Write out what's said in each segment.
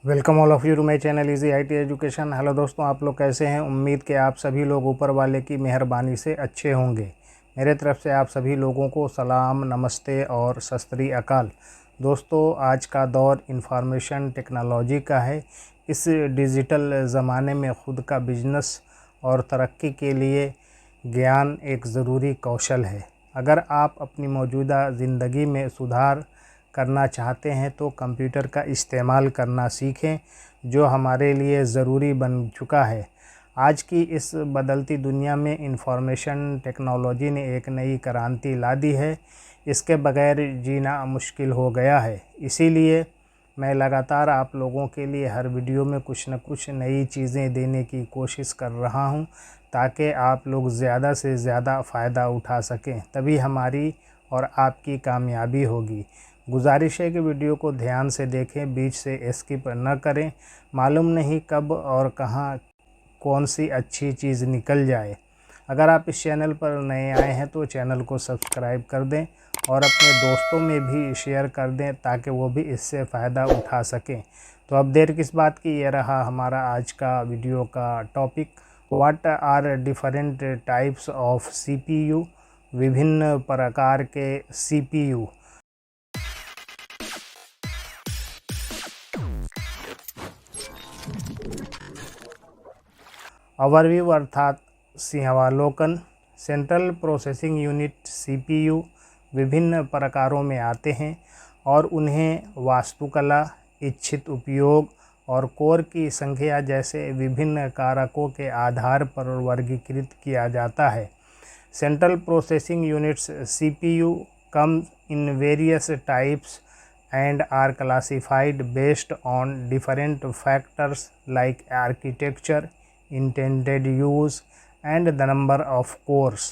Welcome all of you to my channel easy IT education. Hello दोस्तों, आप लोग कैसे हैं? उम्मीद कि आप सभी लोग ऊपर वाले की मेहरबानी से अच्छे होंगे। मेरे तरफ से आप सभी लोगों को सलाम, नमस्ते और सत श्री अकाल। दोस्तों, आज का दौर इंफॉर्मेशन टेक्नोलॉजी का है। इस डिजिटल ज़माने में ख़ुद का बिजनेस और तरक्की के लिए ज्ञान एक ज़रूरी कौशल है। अगर आप अपनी मौजूदा ज़िंदगी में सुधार करना चाहते हैं तो कंप्यूटर का इस्तेमाल करना सीखें, जो हमारे लिए ज़रूरी बन चुका है। आज की इस बदलती दुनिया में इंफॉर्मेशन टेक्नोलॉजी ने एक नई क्रांति ला दी है। इसके बगैर जीना मुश्किल हो गया है। इसीलिए मैं लगातार आप लोगों के लिए हर वीडियो में कुछ न कुछ नई चीज़ें देने की कोशिश कर रहा हूं, ताकि आप लोग ज़्यादा से ज़्यादा फ़ायदा उठा सकें। तभी हमारी और आपकी कामयाबी होगी। गुजारिश है कि वीडियो को ध्यान से देखें, बीच से स्किप न करें। मालूम नहीं कब और कहां कौन सी अच्छी चीज़ निकल जाए। अगर आप इस चैनल पर नए आए हैं तो चैनल को सब्सक्राइब कर दें और अपने दोस्तों में भी शेयर कर दें, ताकि वो भी इससे फ़ायदा उठा सकें। तो अब देर किस बात की, ये रहा हमारा आज का वीडियो का topic. What are different types of CPU। विभिन्न प्रकार के CPU। ओवरव्यू अर्थात सिंहावलोकन। सेंट्रल प्रोसेसिंग यूनिट CPU विभिन्न प्रकारों में आते हैं और उन्हें वास्तुकला, इच्छित उपयोग और कोर की संख्या जैसे विभिन्न कारकों के आधार पर वर्गीकृत किया जाता है। Central processing units CPU come in various types and are classified based on different factors like architecture, intended use and the number of cores।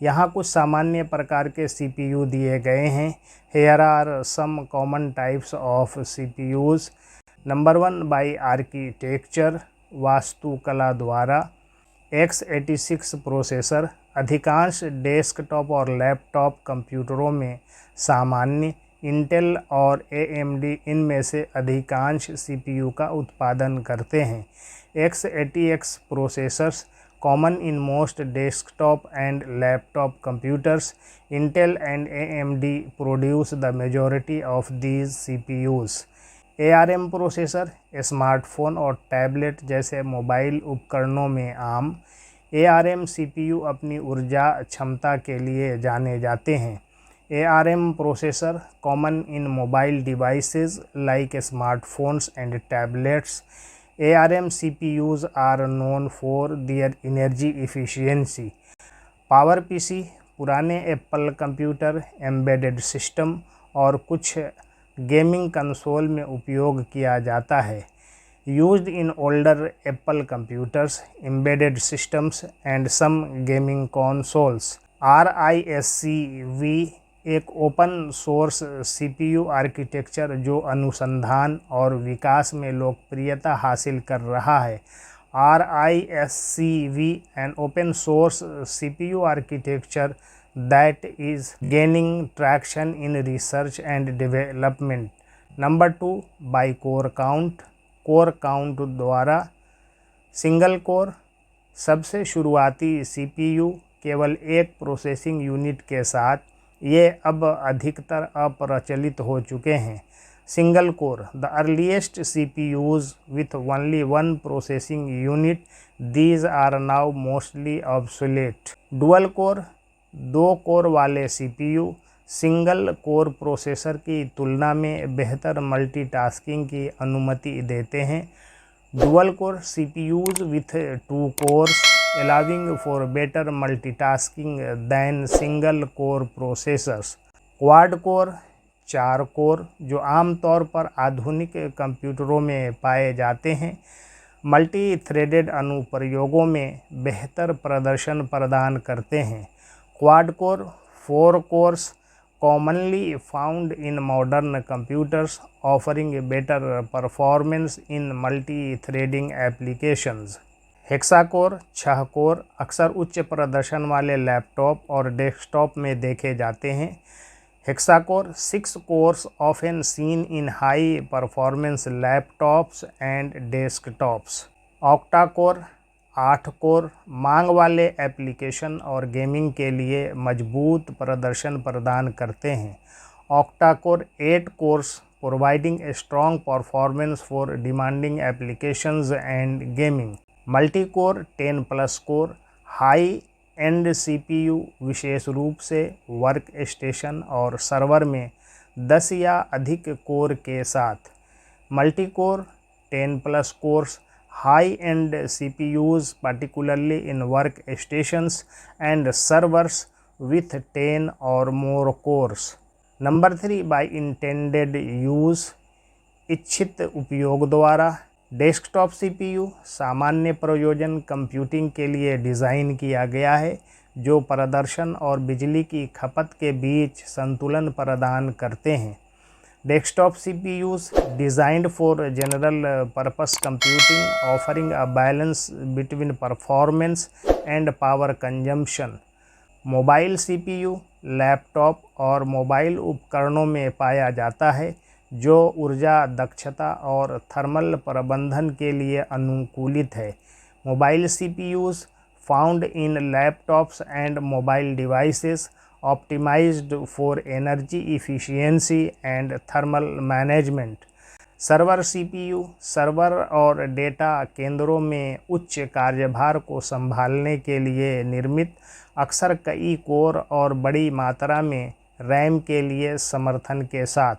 यहाँ कुछ सामान्य प्रकार के CPU दिए गए हैं। Here are some common types of CPUs। Number 1 by architecture, वास्तुकला द्वारा। x86 प्रोसेसर अधिकांश डेस्कटॉप और लैपटॉप कंप्यूटरों में सामान्य। इंटेल और AMD इनमें से अधिकांश CPU का उत्पादन करते हैं। x86 processors common in most desktop and laptop computers. Intel and AMD produce the majority of these CPUs। ARM processor smartphone और टैबलेट जैसे मोबाइल उपकरणों में आम। ARM CPU अपनी ऊर्जा क्षमता के लिए जाने जाते हैं। ARM processor common in mobile devices like smartphones and tablets। ARM CPUs are known for their energy efficiency। Power PC पुराने एप्पल कंप्यूटर, एम्बेडेड सिस्टम और कुछ गेमिंग कंसोल में उपयोग किया जाता है। Used in older Apple computers, embedded systems and some gaming consoles. RISC-V एक open source CPU architecture जो अनुसंधान और विकास में लोकप्रियता हासिल कर रहा है। RISC-V an open source CPU architecture that is gaining traction in research and development. Number 2 by core count, core count द्वारा। सिंगल कोर सबसे शुरुआती CPU केवल एक प्रोसेसिंग यूनिट के साथ, ये अब अधिकतर अप्रचलित हो चुके हैं। Single core the earliest CPUs with only one processing unit, these are now mostly obsolete। Dual core दो कोर वाले CPU सिंगल कोर प्रोसेसर की तुलना में बेहतर मल्टीटास्किंग की अनुमति देते हैं। Dual core CPUs with 2 cores allowing for better multitasking than single core processors। Quad core 4 core जो आमतौर पर आधुनिक कंप्यूटरों में पाए जाते हैं, मल्टी थ्रेडेड अनुप्रयोगों में बेहतर प्रदर्शन प्रदान करते हैं। Quad core 4 course commonly found in modern computers, offering a better performance in multi-threading applications। हेक्साकोर 6 core अक्सर उच्च प्रदर्शन वाले लैपटॉप और डेस्कटॉप में देखे जाते हैं। Hexacore 6 cores often seen in high performance laptops and desktops. Octa-core 8 core मांग वाले एप्लीकेशन और गेमिंग के लिए मजबूत प्रदर्शन प्रदान करते हैं. Octa-core 8 cores providing a strong performance for demanding applications and gaming. Multi-core 10 plus core high and CPU विशेष रूप से वर्क स्टेशन और सर्वर में 10 या अधिक कोर के साथ. Multi core 10 plus course high and CPUs particularly in work stations and servers with 10 or more cores. Number 3 by intended use इच्छित उपयोग द्वारा. डेस्कटॉप CPU सामान्य प्रयोजन कंप्यूटिंग के लिए डिज़ाइन किया गया है जो प्रदर्शन और बिजली की खपत के बीच संतुलन प्रदान करते हैं. Desktop CPUs designed for general purpose computing offering a balance between performance and power consumption. Mobile CPU laptop और मोबाइल उपकरणों में पाया जाता है जो ऊर्जा दक्षता और थर्मल प्रबंधन के लिए अनुकूलित है. Mobile CPUs found in laptops and mobile devices optimized for energy efficiency and thermal management. Server CPU server और डेटा केंद्रों में उच्च कार्यभार को संभालने के लिए निर्मित अक्सर कई कोर और बड़ी मात्रा में रैम के लिए समर्थन के साथ.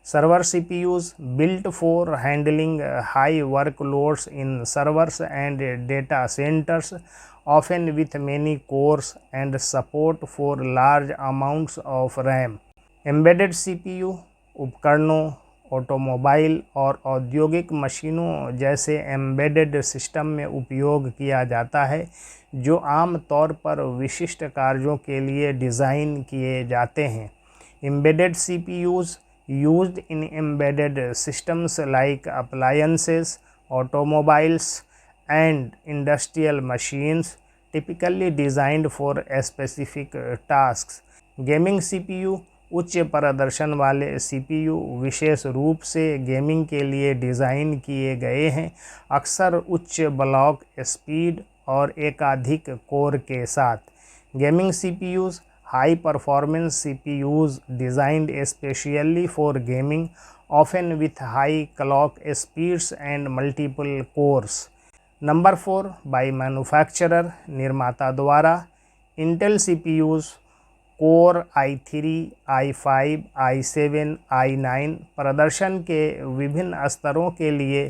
Server CPUs built for handling high workloads in servers and data centers often with many cores and support for large amounts of RAM. Embedded CPU उपकरणों ऑटोमोबाइल और औद्योगिक मशीनों जैसे एम्बेडेड सिस्टम में उपयोग किया जाता है जो आम तौर पर विशिष्ट कार्यों के लिए डिज़ाइन किए जाते हैं. Embedded CPUs used in embedded systems like appliances, automobiles, and industrial machines, typically designed for specific tasks. Gaming CPU उच्च प्रदर्शन वाले CPU विशेष रूप से गेमिंग के लिए डिज़ाइन किए गए हैं अक्सर उच्च ब्लॉक स्पीड और एकाधिक कोर के साथ. Gaming CPUs high performance CPUs designed especially for gaming often with high clock speeds and multiple cores. Number 4 by manufacturer निर्माता द्वारा. Intel CPUs Core i3, i5, i7, i9 प्रदर्शन के विभिन्न स्तरों के लिए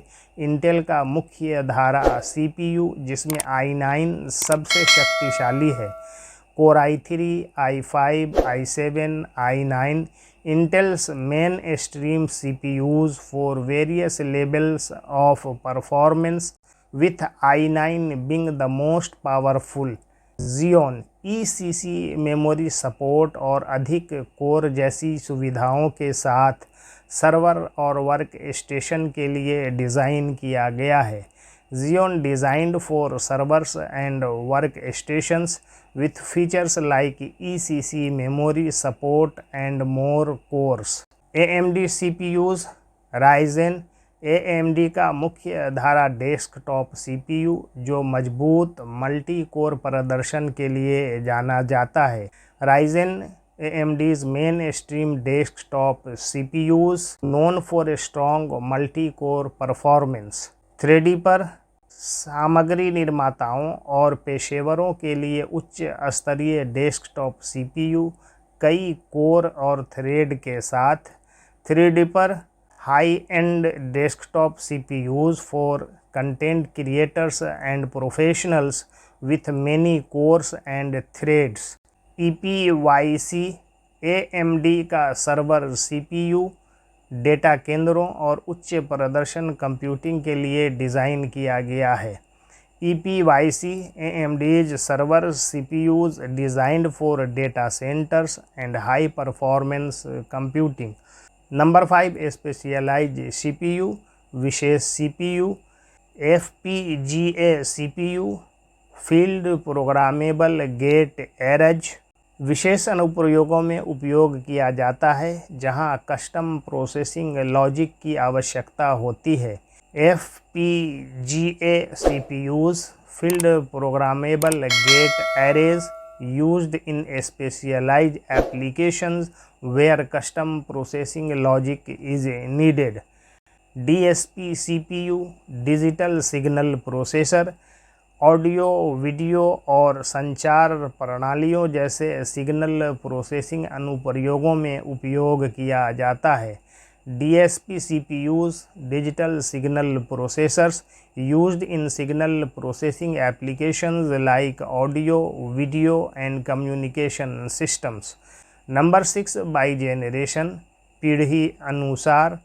इंटेल का मुख्य धारा CPU जिसमें i9 सबसे शक्तिशाली है. Core i3, i5, i7, i9 Intel's mainstream CPUs for various levels of performance with i9 being the most powerful. Xeon ECC memory support और अधिक कोर जैसी सुविधाओं के साथ सर्वर और वर्क स्टेशन के लिए डिज़ाइन किया गया है. Xeon designed for servers and workstations with features like ECC memory support and more cores. AMD CPUs Ryzen AMD का मुख्य धारा डेस्कटॉप CPU जो मजबूत मल्टी कोर प्रदर्शन के लिए जाना जाता है. Ryzen AMD's mainstream desktop CPUs known for a strong multi-core performance. 3D पर सामग्री निर्माताओं और पेशेवरों के लिए उच्च स्तरीय डेस्कटॉप CPU कई कोर और थ्रेड के साथ. 3D पर high and desktop CPUs for content creators and professionals with many course and threads. EPYC AMD का सर्वर CPU डेटा केंद्रों और उच्च प्रदर्शन कंप्यूटिंग के लिए डिज़ाइन किया गया है. EPYC AMD's server CPUs designed for data centers and high performance computing. Number 5 specialised CPU विशेष CPU. FPGA CPU field programmable gate arrays विशेष अनुप्रयोगों में उपयोग किया जाता है जहां कस्टम प्रोसेसिंग लॉजिक की आवश्यकता होती है। FPGA CPUs, Field Programmable Gate Arrays, used in specialized applications where custom processing logic is needed। DSP CPU, Digital Signal Processor, audio, video और संचार प्रणालियों जैसे सिग्नल प्रोसेसिंग अनुप्रयोगों में उपयोग किया जाता है। DSP CPUs, Digital Signal Processors, used in signal processing applications like audio, video and communication systems। Number 6, by generation, पीढ़ी अनुसार।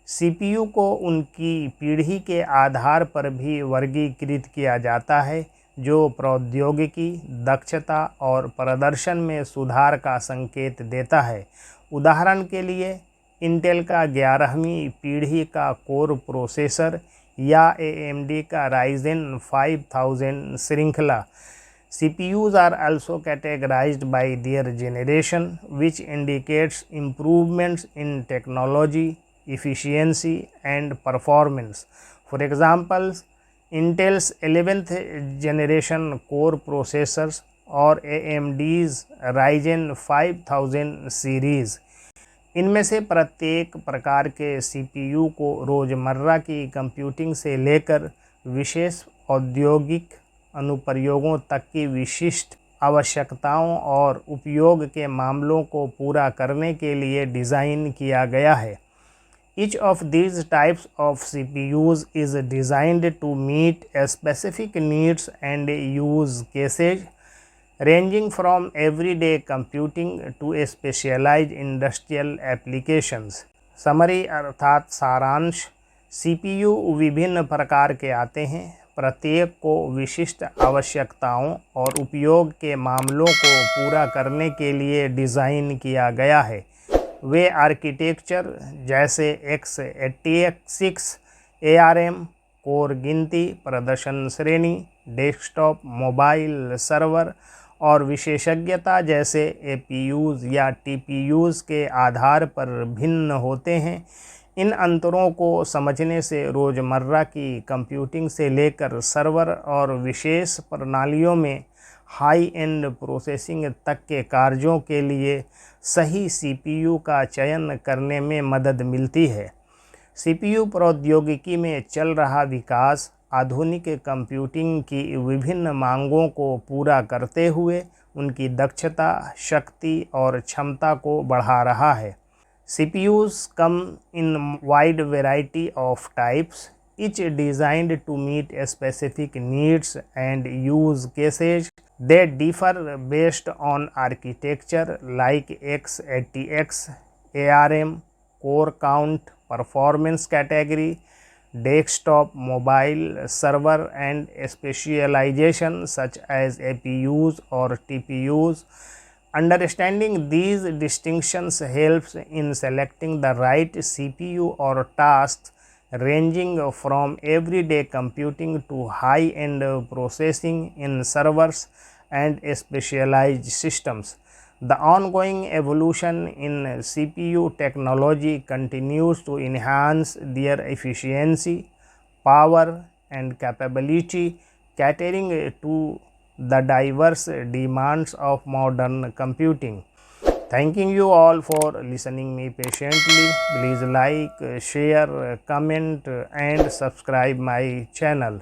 CPU को उनकी पीढ़ी के आधार पर भी वर्गीकृत किया जाता है जो प्रौद्योगिकी, दक्षता और प्रदर्शन में सुधार का संकेत देता है। उदाहरण के लिए इंटेल का 11वीं पीढ़ी का कोर प्रोसेसर या AMD का Ryzen 5000 श्रृंखला। CPUs are also categorized by their generation, which indicates improvements in technology, efficiency and performance। For example, Intel's 11th generation core processors और AMD's Ryzen 5000 सीरीज़। इनमें से प्रत्येक प्रकार के CPU को रोज़मर्रा की कंप्यूटिंग से लेकर विशेष औद्योगिक अनुप्रयोगों तक की विशिष्ट आवश्यकताओं और उपयोग के मामलों को पूरा करने के लिए डिज़ाइन किया गया है। Each of these types of CPUs is designed to meet specific needs and use cases, ranging from everyday computing to specialized industrial applications। Summary अर्थात सारांश, CPU विभिन्न प्रकार के आते हैं, प्रत्येक को विशिष्ट आवश्यकताओं और उपयोग के मामलों को पूरा करने के लिए डिज़ाइन किया गया है। वे आर्किटेक्चर जैसे x86 ARM, कोर गिनती, प्रदर्शन श्रेणी, डेस्कटॉप, मोबाइल, सर्वर और विशेषज्ञता जैसे APUs या TPUs के आधार पर भिन्न होते हैं। इन अंतरों को समझने से रोज़मर्रा की कंप्यूटिंग से लेकर सर्वर और विशेष प्रणालियों में हाई एंड प्रोसेसिंग तक के कार्यों के लिए सही CPU का चयन करने में मदद मिलती है। CPU प्रौद्योगिकी में चल रहा विकास आधुनिक कंप्यूटिंग की विभिन्न मांगों को पूरा करते हुए उनकी दक्षता, शक्ति और क्षमता को बढ़ा रहा है। CPUs come in wide variety of types, each designed to meet specific needs and use cases। They differ based on architecture like x86, ARM, core count, performance category, desktop, mobile, server and specialization such as APUs or TPUs। Understanding these distinctions helps in selecting the right CPU or tasks ranging from everyday computing to high-end processing in servers and specialized systems। The ongoing evolution in CPU technology continues to enhance their efficiency, power and capability, catering to the diverse demands of modern computing। Thanking you all for listening me patiently. Please like, share, comment and subscribe my channel।